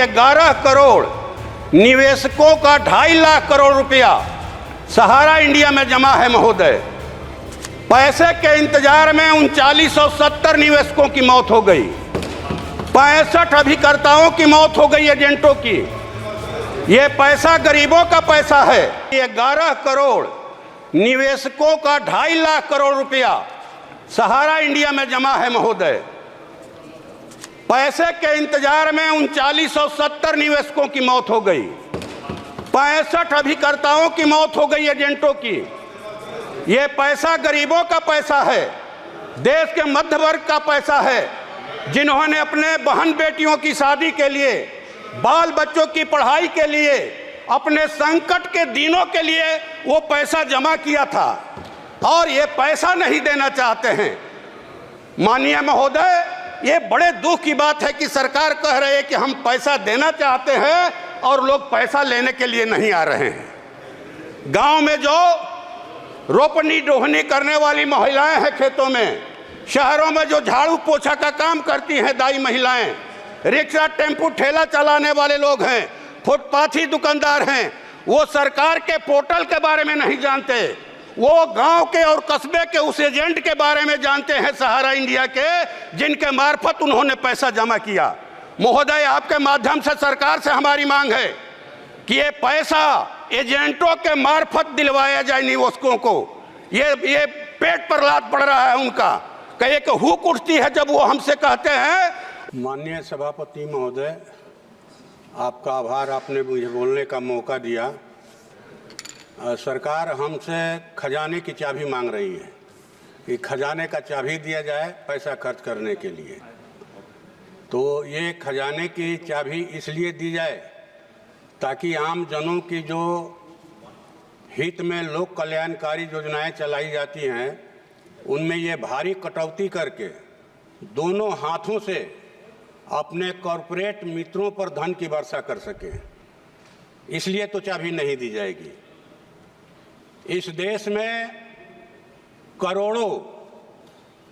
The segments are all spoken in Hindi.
11 करोड़ निवेशकों का 2.5 लाख करोड़ रुपया सहारा इंडिया में जमा है महोदय। पैसे के इंतजार में 3970 निवेशकों की मौत हो गई, 65 अभिकर्ताओं की मौत हो गई, एजेंटों की। ये पैसा गरीबों का पैसा है। 11 करोड़ निवेशकों का 2.5 लाख करोड़ रुपया सहारा इंडिया में जमा है महोदय। पैसे के इंतजार में 3970 निवेशकों की मौत हो गई, 65 अभिकर्ताओं की मौत हो गई, एजेंटों की। ये पैसा गरीबों का पैसा है, देश के मध्य वर्ग का पैसा है, जिन्होंने अपने बहन बेटियों की शादी के लिए, बाल बच्चों की पढ़ाई के लिए, अपने संकट के दिनों के लिए वो पैसा जमा किया था और ये पैसा नहीं देना चाहते हैं। माननीय महोदय, ये बड़े दुख की बात है कि सरकार कह रही है कि हम पैसा देना चाहते हैं और लोग पैसा लेने के लिए नहीं आ रहे हैं। गांव में जो रोपनी डोहनी करने वाली महिलाएं हैं खेतों में, शहरों में जो झाड़ू पोछा का काम करती हैं दाई महिलाएं, रिक्शा टेम्पू ठेला चलाने वाले लोग हैं, फुटपाथी दुकानदार हैं, वो सरकार के पोर्टल के बारे में नहीं जानते। वो गांव के और कस्बे के उस एजेंट के बारे में जानते हैं, सहारा इंडिया के, जिनके मार्फत उन्होंने पैसा जमा किया। महोदय, आपके माध्यम से सरकार से हमारी मांग है कि ये पैसा एजेंटों के मार्फत दिलवाया जाए निवेशकों को। ये पेट पर लात पड़ रहा है उनका, कहे कि हुक उठती है जब वो हमसे कहते हैं। माननीय सभापति महोदय, आपका आभार, आपने मुझे बोलने का मौका दिया। सरकार हमसे खजाने की चाबी मांग रही है कि खजाने का चाबी दिया जाए पैसा खर्च करने के लिए। तो ये खजाने की चाबी इसलिए दी जाए ताकि आम जनों की जो हित में लोक कल्याणकारी योजनाएं चलाई जाती हैं उनमें ये भारी कटौती करके दोनों हाथों से अपने कॉरपोरेट मित्रों पर धन की वर्षा कर सकें, इसलिए तो चाबी नहीं दी जाएगी। इस देश में करोड़ों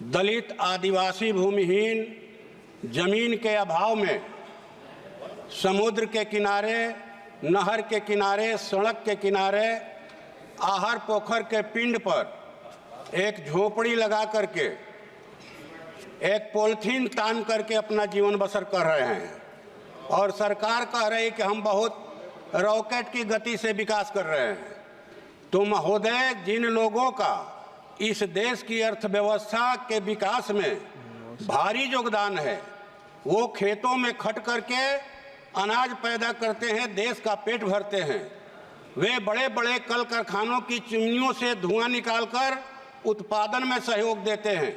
दलित, आदिवासी, भूमिहीन जमीन के अभाव में समुद्र के किनारे, नहर के किनारे, सड़क के किनारे, आहर पोखर के पिंड पर एक झोपड़ी लगा करके, एक पॉलिथीन तान करके अपना जीवन बसर कर रहे हैं और सरकार कह रही है कि हम बहुत रॉकेट की गति से विकास कर रहे हैं। तो महोदय, जिन लोगों का इस देश की अर्थव्यवस्था के विकास में भारी योगदान है, वो खेतों में खट करके अनाज पैदा करते हैं, देश का पेट भरते हैं। वे बड़े बड़े कल कारखानों की चिमनियों से धुआं निकालकर उत्पादन में सहयोग देते हैं,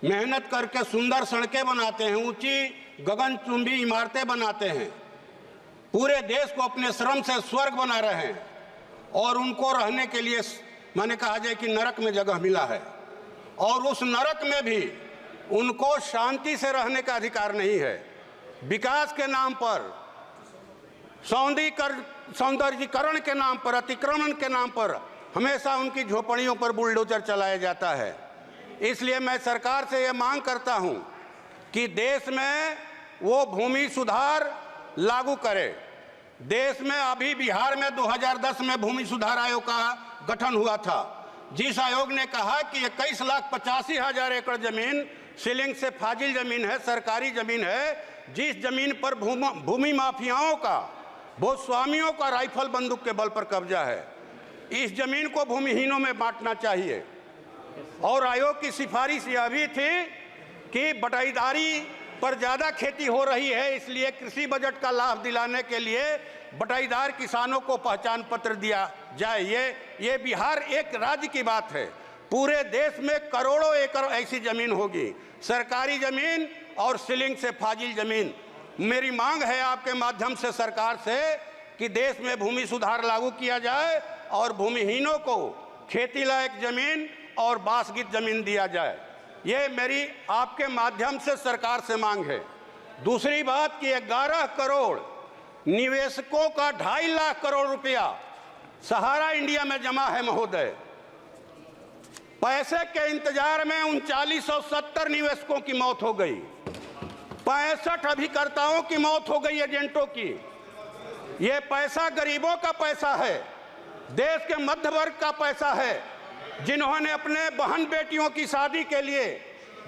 मेहनत करके सुंदर सड़कें बनाते हैं, ऊंची गगनचुंबी इमारतें बनाते हैं, पूरे देश को अपने श्रम से स्वर्ग बना रहे हैं और उनको रहने के लिए मैंने कहा जाए कि नरक में जगह मिला है और उस नरक में भी उनको शांति से रहने का अधिकार नहीं है। विकास के नाम पर, सौंदर्यीकरण के नाम पर, अतिक्रमण के नाम पर हमेशा उनकी झोपड़ियों पर बुलडोजर चलाया जाता है। इसलिए मैं सरकार से ये मांग करता हूं कि देश में वो भूमि सुधार लागू करे। देश में अभी बिहार में 2010 में भूमि सुधार आयोग का गठन हुआ था, जिस आयोग ने कहा कि 21,85,000 एकड़ जमीन सीलिंग से फाजिल जमीन है, सरकारी जमीन है, जिस जमीन पर भूमि माफियाओं का, भूस्वामियों का राइफल बंदूक के बल पर कब्जा है, इस जमीन को भूमिहीनों में बांटना चाहिए। और आयोग की सिफारिश यह भी थी कि बटाईदारी पर ज़्यादा खेती हो रही है, इसलिए कृषि बजट का लाभ दिलाने के लिए बटाईदार किसानों को पहचान पत्र दिया जाए। ये बिहार एक राज्य की बात है, पूरे देश में करोड़ों एकड़ ऐसी जमीन होगी, सरकारी जमीन और सीलिंग से फाजिल जमीन। मेरी मांग है आपके माध्यम से सरकार से कि देश में भूमि सुधार लागू किया जाए और भूमिहीनों को खेती लायक जमीन और बासगीत जमीन दिया जाए। ये मेरी आपके माध्यम से सरकार से मांग है। दूसरी बात कि 11 करोड़ निवेशकों का 2.5 लाख करोड़ रुपया सहारा इंडिया में जमा है महोदय। पैसे के इंतजार में 3970 निवेशकों की मौत हो गई, 65 अभिकर्ताओं की मौत हो गई एजेंटों की। ये पैसा गरीबों का पैसा है, देश के मध्य वर्ग का पैसा है, जिन्होंने अपने बहन बेटियों की शादी के लिए,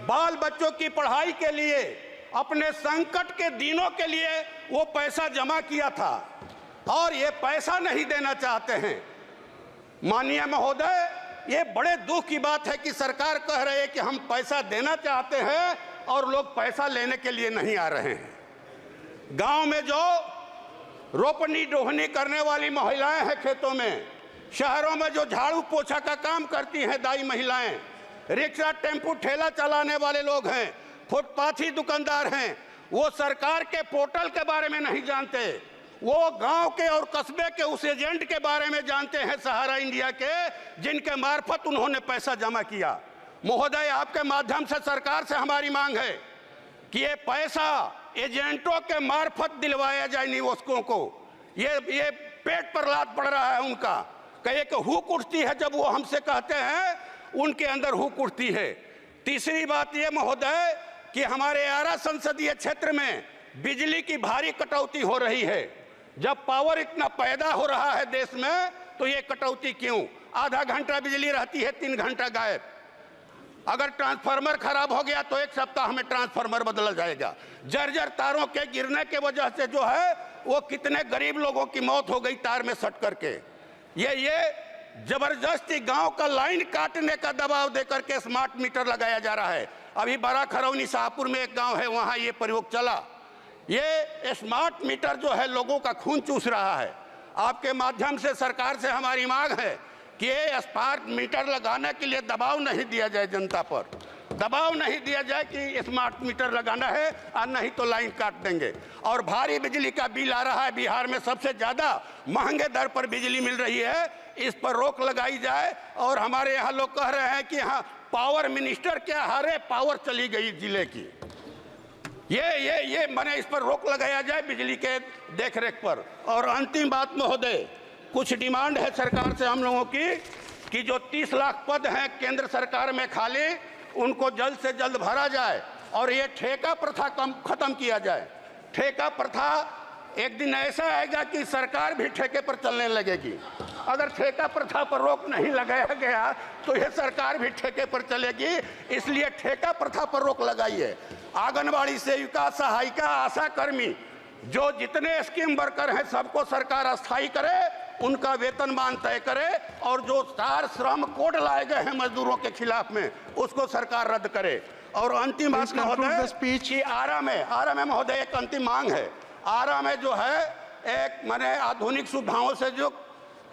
बाल बच्चों की पढ़ाई के लिए, अपने संकट के दिनों के लिए वो पैसा जमा किया था और ये पैसा नहीं देना चाहते हैं। माननीय महोदय, ये बड़े दुख की बात है कि सरकार कह रही है कि हम पैसा देना चाहते हैं और लोग पैसा लेने के लिए नहीं आ रहे हैं। गांव में जो रोपनी डोहनी करने वाली महिलाएं हैं खेतों में, शहरों में जो झाड़ू पोछा का काम करती हैं दाई महिलाएं, रिक्शा टेम्पू ठेला चलाने वाले लोग हैं, फुटपाथी दुकानदार हैं, वो सरकार के पोर्टल के बारे में नहीं जानते। वो गांव के और कस्बे के उस एजेंट के बारे में जानते हैं, सहारा इंडिया के, जिनके मार्फत उन्होंने पैसा जमा किया। महोदय, आपके माध्यम से सरकार से हमारी मांग है कि ये पैसा एजेंटों के मार्फत दिलवाया जाए निवेशकों को। ये पेट पर लात पड़ रहा है उनका, कहे कि हुक उठती है जब वो हमसे कहते हैं, उनके अंदर हुक उठती है। तीसरी बात ये महोदय कि हमारे आरा संसदीय क्षेत्र में बिजली की भारी कटौती हो रही है। जब पावर इतना पैदा हो रहा है देश में, तो ये कटौती क्यों? आधा घंटा बिजली रहती है, 3 घंटा गायब। अगर ट्रांसफार्मर खराब हो गया तो 1 सप्ताह में ट्रांसफार्मर बदला जाएगा। जर्जर तारों के गिरने के वजह से जो है वो कितने गरीब लोगों की मौत हो गई तार में सट करके। ये जबरदस्ती गांव का लाइन काटने का दबाव देकर के स्मार्ट मीटर लगाया जा रहा है। अभी बड़ा खरौनी शाहपुर में एक गांव है, वहां ये प्रयोग चला। ये स्मार्ट मीटर जो है लोगों का खून चूस रहा है। आपके माध्यम से सरकार से हमारी मांग है कि ये स्मार्ट मीटर लगाने के लिए दबाव नहीं दिया जाए, जनता पर दबाव नहीं दिया जाए कि स्मार्ट मीटर लगाना है और नहीं तो लाइन काट देंगे। और भारी बिजली का बिल आ रहा है, बिहार में सबसे ज़्यादा महंगे दर पर बिजली मिल रही है, इस पर रोक लगाई जाए। और हमारे यहाँ लोग कह रहे हैं कि हाँ पावर मिनिस्टर क्या हारे, पावर चली गई जिले की। ये माने इस पर रोक लगाया जाए बिजली के देखरेख पर। और अंतिम बात महोदय, कुछ डिमांड है सरकार से हम लोगों की कि जो 30 लाख पद हैं केंद्र सरकार में खाली, उनको जल्द से जल्द भरा जाए और ये ठेका प्रथा खत्म किया जाए। ठेका प्रथा एक दिन ऐसा आएगा कि सरकार भी ठेके पर चलने लगेगी। अगर ठेका प्रथा पर रोक नहीं लगाया गया तो ये सरकार भी ठेके पर चलेगी, इसलिए ठेका प्रथा पर रोक लगाइए। आंगनबाड़ी सेविका, सहायिका, आशा कर्मी, जो जितने स्कीम वर्कर हैं सबको सरकार अस्थायी करे, उनका वेतनमान तय करे और जो 4 श्रम कोड लाए गए हैं मजदूरों के खिलाफ में, उसको सरकार रद्द करे। और अंतिम बात महोदय कि आरा में महोदय एक अंतिम मांग है। आरा में जो है एक माने आधुनिक सुविधाओं से जो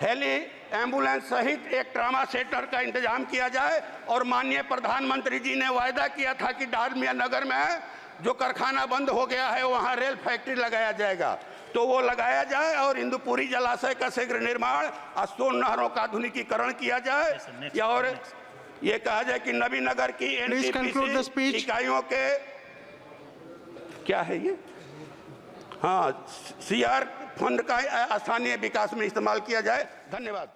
हेली एम्बुलेंस सहित एक ट्रामा सेंटर का इंतजाम किया जाए। और माननीय प्रधानमंत्री जी ने वायदा किया था कि डालमिया नगर में जो कारखाना बंद हो गया है वहाँ रेल फैक्ट्री लगाया जाएगा, तो वो लगाया जाए और इंदुपुरी जलाशय का शीघ्र निर्माण, सोन नहरों का आधुनिकीकरण किया जाए। या और ये कहा जाए कि नबीनगर की एनटीपीसी इकाइयों के क्या है ये, हाँ, सीआर फंड का स्थानीय विकास में इस्तेमाल किया जाए। धन्यवाद।